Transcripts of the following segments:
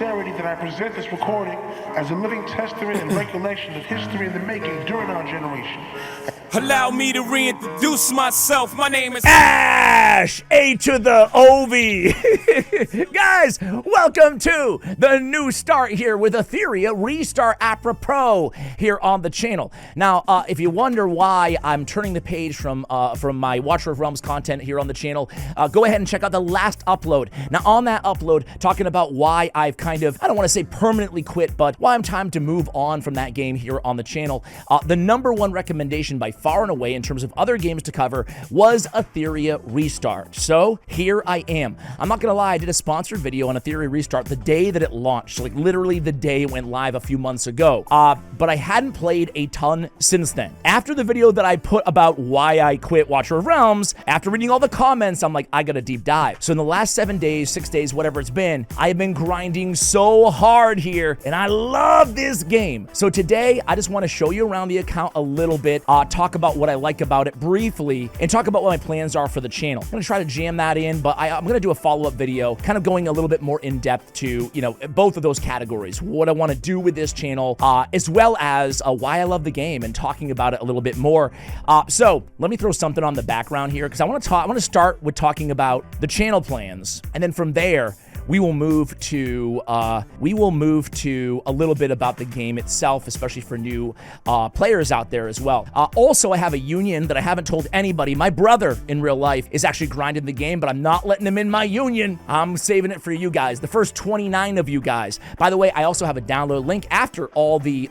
sincerity that I present this recording as a living testament and recollection of history in the making during our generation. Allow me to reintroduce myself. My name is Ash, A to the O-V. Guys, welcome to the new start here with Aetheria Restart apropos here on the channel. Now, if you wonder why I'm turning the page from my Watcher of Realms content here on the channel, go ahead and check out the last upload. Now, on that upload, talking about why I've kind of, I don't want to say permanently quit, but why I'm time to move on from that game here on the channel. The number one recommendation by far and away in terms of other games to cover was Aetheria Restart. So here I am. I'm not gonna lie, I did a sponsored video on Aetheria Restart the day that it launched, like literally the day it went live a few months ago. But I hadn't played a ton since then. After the video that I put about why I quit Watcher of Realms, after reading all the comments, I'm like, I gotta deep dive. So in the last 7 days, 6 days, whatever it's been, I have been grinding so hard here, and I love this game. So today, I just want to show you around the account a little bit, talk about what I like about it briefly, and talk about what my plans are for the channel. I'm going to try to jam that in, but I'm going to do a follow-up video, kind of going a little bit more in-depth to, you know, both of those categories, what I want to do with this channel, as well as why I love the game and talking about it a little bit more. So let me throw something on the background here, because I want to start with talking about the channel plans, and then from there, we will move to a little bit about the game itself, especially for new players out there as well. Also, I have a union that I haven't told anybody. My brother in real life is actually grinding the game, but I'm not letting him in my union. I'm saving it for you guys, the first 29 of you guys. By the way, I also have a download link after all the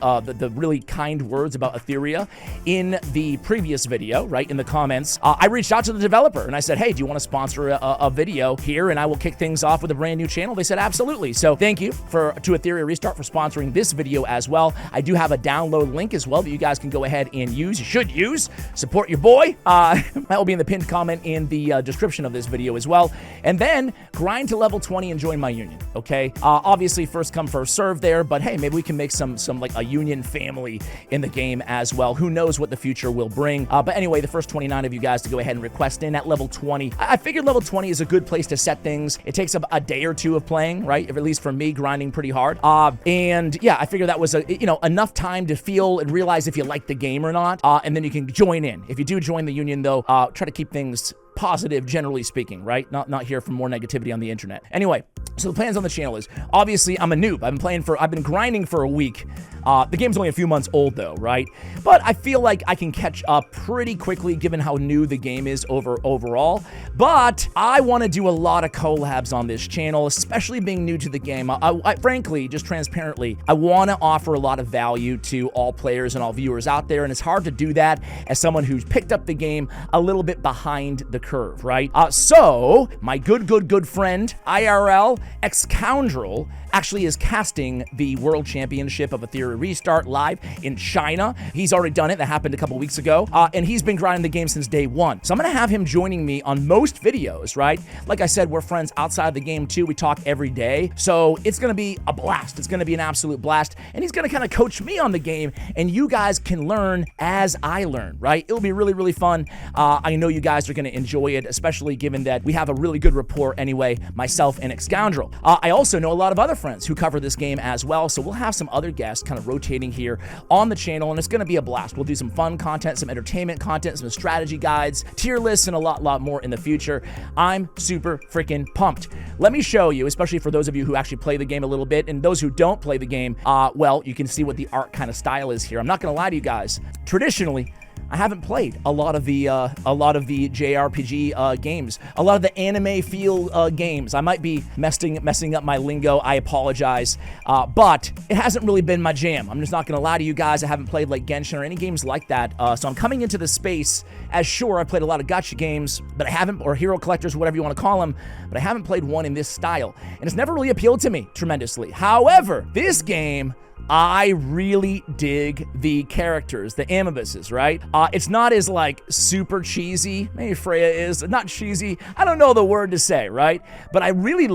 really kind words about Aetheria in the previous video, right, in the comments. I reached out to the developer and I said, hey, do you want to sponsor a video here and I will kick things off with a brand new channel? They said absolutely. So thank you to Aetheria Restart for sponsoring this video as well. I do have a download link as well that you guys can go ahead and use. You should use. Support your boy. That will be in the pinned comment in the description of this video as well. And then grind to level 20 and join my union. Okay. Obviously first come first serve there, but hey, maybe we can make some like a union family in the game as well. Who knows what the future will bring. But anyway, the first 29 of you guys to go ahead and request in at level 20. I figured level 20 is a good place to set things. It takes up a day or two of playing, right? At least for me, grinding pretty hard. And yeah, I figured that was enough time to feel and realize if you like the game or not. And then you can join in. If you do join the union though, try to keep things positive, generally speaking, right? Not here for more negativity on the internet. Anyway, so the plans on the channel is, obviously, I'm a noob. I've been grinding for a week. The game's only a few months old though, right? But I feel like I can catch up pretty quickly given how new the game is overall. But I want to do a lot of collabs on this channel, especially being new to the game. I frankly, just transparently, I want to offer a lot of value to all players and all viewers out there, and it's hard to do that as someone who's picked up the game a little bit behind the curve, right? So my good friend, IRL, ex-scoundrel, actually is casting the World Championship of Aetheria Restart live in China. He's already done it. That happened a couple weeks ago. And he's been grinding the game since day one. So I'm going to have him joining me on most videos, right? Like I said, we're friends outside the game too. We talk every day. So it's going to be a blast. It's going to be an absolute blast. And he's going to kind of coach me on the game. And you guys can learn as I learn, right? It'll be really, really fun. I know you guys are going to enjoy it, especially given that we have a really good rapport anyway, myself and Ex-Scoundrel. I also know a lot of other friends who cover this game as well, so we'll have some other guests kind of rotating here on the channel, and it's going to be a blast. We'll do some fun content, some entertainment content, some strategy guides, tier lists, and a lot more in the future. I'm super freaking pumped. Let me show you, especially for those of you who actually play the game a little bit, and those who don't play the game, well, you can see what the art kind of style is here. I'm not going to lie to you guys. Traditionally, I haven't played a lot of the JRPG games, a lot of the anime feel games. I might be messing up my lingo. I apologize, but it hasn't really been my jam. I'm just not gonna lie to you guys. I haven't played like Genshin or any games like that. So I'm coming into this space as sure I played a lot of gacha games, but I haven't, or hero collectors, whatever you want to call them, but I haven't played one in this style, and it's never really appealed to me tremendously. However, this game, I really dig the characters, the amoebases, right? It's not as like super cheesy. Maybe Freya is not cheesy. I don't know the word to say, right? But I really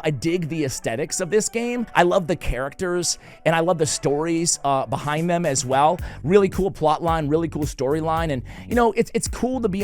I dig the aesthetics of this game. I love the characters and I love the stories behind them as well. Really cool plot line, really cool storyline. And you know, it's cool to be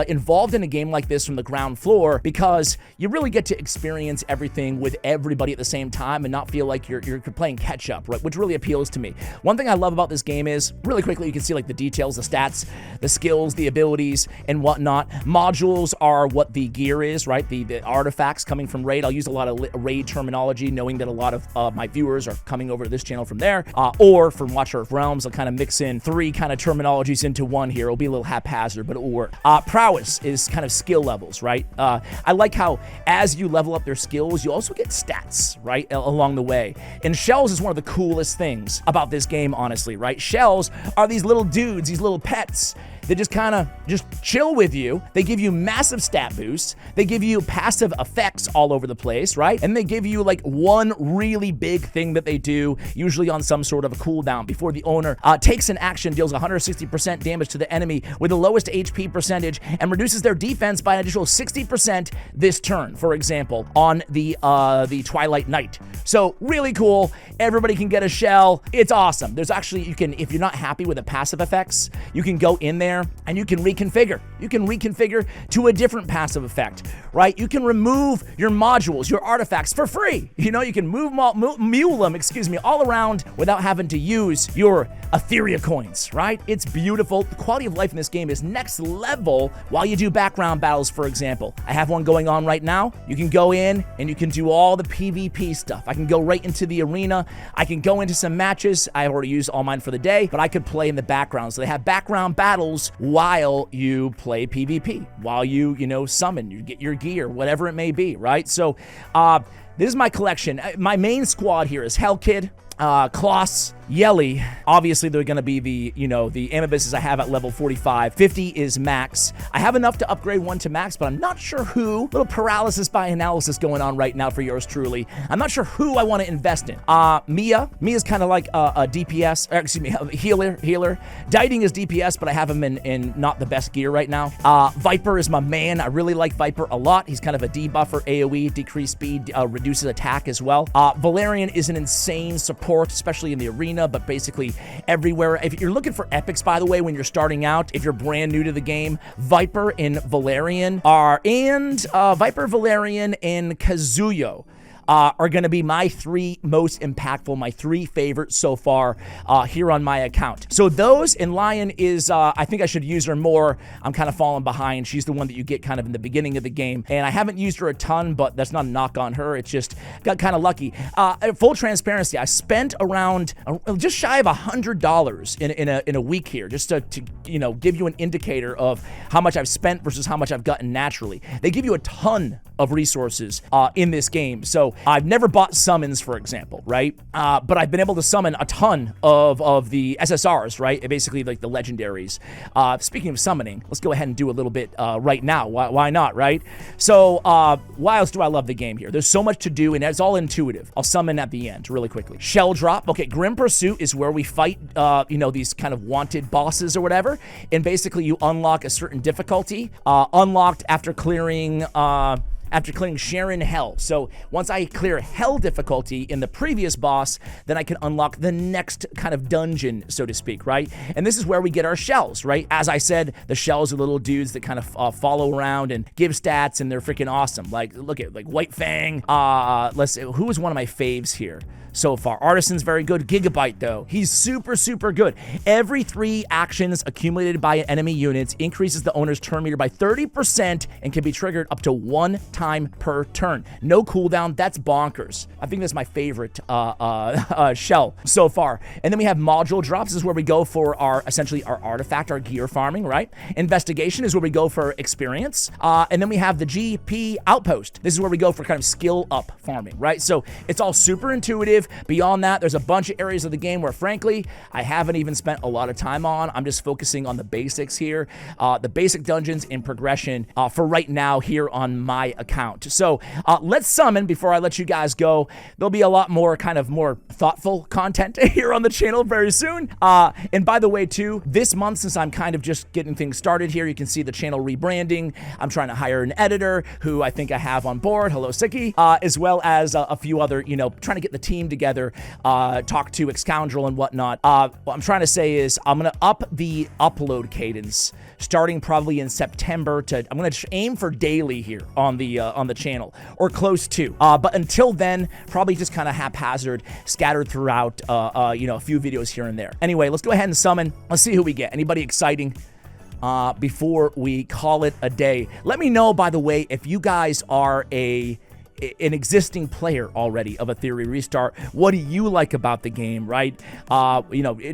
involved in a game like this from the ground floor because you really get to experience everything with everybody at the same time and not feel like you're playing catch up, right? Which really appeals to me. One thing I love about this game is, really quickly, you can see like the details, the stats, the skills, the abilities, and whatnot. Modules are what the gear is, right? The artifacts coming from Raid. I'll use a lot of Raid terminology, knowing that a lot of my viewers are coming over to this channel from there, or from Watcher of Realms. I'll kind of mix in 3 kind of terminologies into one here. It'll be a little haphazard, but it will work. Prowess is kind of skill levels, right? I like how as you level up their skills, you also get stats, right, along the way. And shells is one of the coolest things about this game, honestly, right? Shells are these little dudes, these little pets that just kind of just chill with you. They give you massive stat boosts. They give you passive effects all over the place, right? And they give you like one really big thing that they do, usually on some sort of a cooldown before the owner takes an action, deals 160% damage to the enemy with the lowest HP percentage, and reduces their defense by an additional 60% this turn, for example, on the Twilight Night. So really cool. Everybody can get a shell. It's awesome. There's actually, you can, if you're not happy with the passive effects, you can go in there and you can reconfigure. You can reconfigure to a different passive effect, right? You can remove your modules, your artifacts for free. You know, you can mule them, all around without having to use your Aetheria coins, right? It's beautiful. The quality of life in this game is next level while you do background battles, for example. I have one going on right now. You can go in and you can do all the PvP stuff. I can go right into the arena. I can go into some matches. I already used all mine for the day, but I could play in the background. So they have background battles while you play PvP, while you summon, you get your gear, whatever it may be, right? So this is my collection. My main squad here is Hellkid, Kloss, Yelly. Obviously, they're going to be the amoebases I have at level 45. 50 is max. I have enough to upgrade one to max, but I'm not sure who. Little paralysis by analysis going on right now for yours truly. I'm not sure who I want to invest in. Mia's kind of like a DPS, or excuse me, a healer. Dieting is DPS, but I have him in not the best gear right now. Viper is my man. I really like Viper a lot. He's kind of a debuffer, AoE, decreased speed, reduces attack as well. Valerian is an insane support, especially in the arena, but basically everywhere. If you're looking for epics, by the way, when you're starting out, if you're brand new to the game, Viper and Valerian and Kazuyo are going to be my 3 most impactful, my 3 favorites so far here on my account. So those, and Lion is, I think I should use her more. I'm kind of falling behind. She's the one that you get kind of in the beginning of the game, and I haven't used her a ton, but that's not a knock on her. It's just got kind of lucky. Full transparency, I spent around just shy of $100 in a week here, just to give you an indicator of how much I've spent versus how much I've gotten naturally. They give you a ton of resources in this game. So I've never bought summons, for example, right? But I've been able to summon a ton of the SSRs, right? Basically like the legendaries. Speaking of summoning, let's go ahead and do a little bit right now. Why not, right? So why else do I love the game here? There's so much to do, and it's all intuitive. I'll summon at the end really quickly. Shell drop. Okay, Grim Pursuit is where we fight, these kind of wanted bosses or whatever, and basically you unlock a certain difficulty, unlocked after clearing Sharon Hell. So once I clear Hell difficulty in the previous boss, then I can unlock the next kind of dungeon, so to speak, right? And this is where we get our shells, right? As I said, the shells are little dudes that kind of follow around and give stats, and they're freaking awesome. Like, look at, like, White Fang. Let's see, who is one of my faves here so far? Artisan's very good. Gigabyte, though, he's super, super good. Every 3 actions accumulated by enemy units increases the owner's turn meter by 30% and can be triggered up to 1 time per turn. No cooldown. That's bonkers. I think that's my favorite shell so far. And then we have module drops. This is where we go for essentially our artifact, our gear farming, right? Investigation is where we go for experience. And then we have the GP outpost. This is where we go for kind of skill up farming, right? So it's all super intuitive. 5. Beyond that, there's a bunch of areas of the game where, frankly, I haven't even spent a lot of time on. I'm just focusing on the basics here, the basic dungeons in progression for right now here on my account. So let's summon before I let you guys go. There'll be a lot more kind of more thoughtful content here on the channel very soon. And by the way, too, this month, since I'm kind of just getting things started here, you can see the channel rebranding. I'm trying to hire an editor who I think I have on board. Hello, Siki. As well as a few other, trying to get the team together, talk to Excoundrel and whatnot. What I'm trying to say is I'm going to up the upload cadence starting probably in September I'm going to aim for daily here on the channel or close to. But until then, probably just kind of haphazard, scattered throughout, a few videos here and there. Anyway, let's go ahead and summon. Let's see who we get. Anybody exciting? Before we call it a day. Let me know, by the way, if you guys are an existing player already of Aetheria Restart. What do you like about the game, right?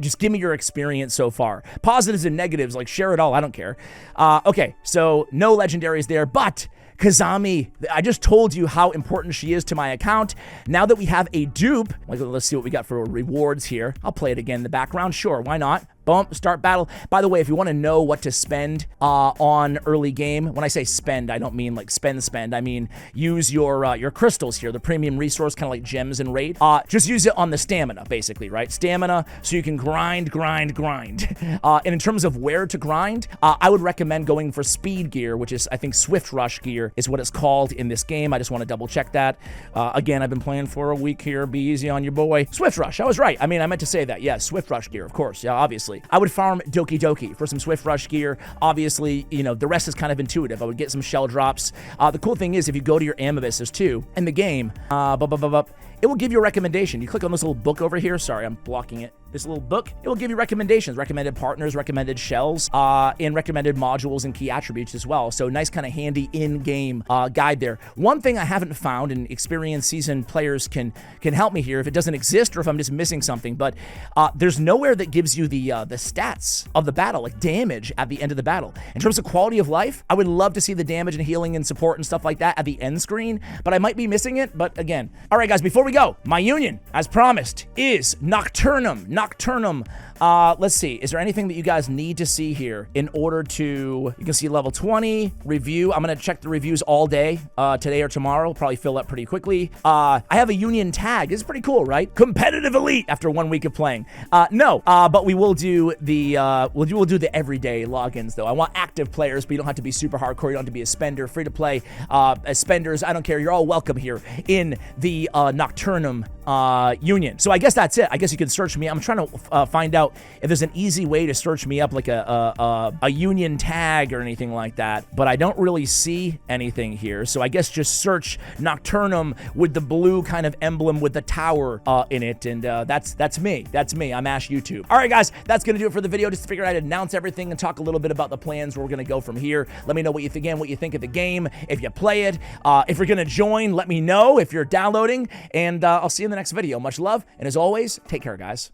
Just give me your experience so far. Positives and negatives, like share it all. I don't care. Okay, so no legendaries there, but Kazami, I just told you how important she is to my account. Now that we have a dupe, let's see what we got for rewards here. I'll play it again in the background. Sure, why not? Boom, start battle. By the way, if you want to know what to spend on early game, when I say spend, I don't mean like spend. I mean use your crystals here, the premium resource, kind of like gems and raid. Just use it on the stamina, basically, right? Stamina, so you can grind. And in terms of where to grind, I would recommend going for speed gear, which is, I think, Swift Rush gear is what it's called in this game. I just want to double check that. Again, I've been playing for a week here. Be easy on your boy. Swift Rush, I was right. I mean, I meant to say that. Yeah, Swift Rush gear, of course. Yeah, obviously. I would farm Doki Doki for some Swift Rush gear. Obviously, the rest is kind of intuitive. I would get some shell drops. The cool thing is, if you go to your Amabysses too, in the game, it will give you a recommendation. You click on this little book over here. Sorry, I'm blocking it. This little book, it will give you recommendations, recommended partners, recommended shells, and recommended modules and key attributes as well. So nice kind of handy in-game guide there. One thing I haven't found, and experienced seasoned players can help me here if it doesn't exist or if I'm just missing something, but there's nowhere that gives you the stats of the battle, like damage at the end of the battle. In terms of quality of life, I would love to see the damage and healing and support and stuff like that at the end screen, but I might be missing it. But again, all right, guys, before we go, my union, as promised, is Nocturnum. Let's see. Is there anything that you guys need to see here in order to, you can see level 20, review. I'm going to check the reviews all day, today or tomorrow. Probably fill up pretty quickly. I have a union tag. It's pretty cool, right? Competitive elite after 1 week of playing. No, but we will do the, we'll do the everyday logins though. I want active players, but you don't have to be super hardcore. You don't have to be a spender, free to play, as spenders. I don't care. You're all welcome here in the, Nocturnum, union. So I guess that's it. I guess you can search me. I'm trying to find out if there's an easy way to search me up, like a union tag or anything like that, but I don't really see anything here. So I guess just search Nocturnum with the blue kind of emblem with the tower in it, and that's me. I'm Ash YouTube. All right, guys, that's gonna do it for the video. Just to figure out how to announce everything and talk a little bit about the plans where we're gonna go from here. Let me know what you think, what you think of the game, if you play it. If you're gonna join, let me know if you're downloading, and I'll see you in the next video. Much love, and as always, take care, guys.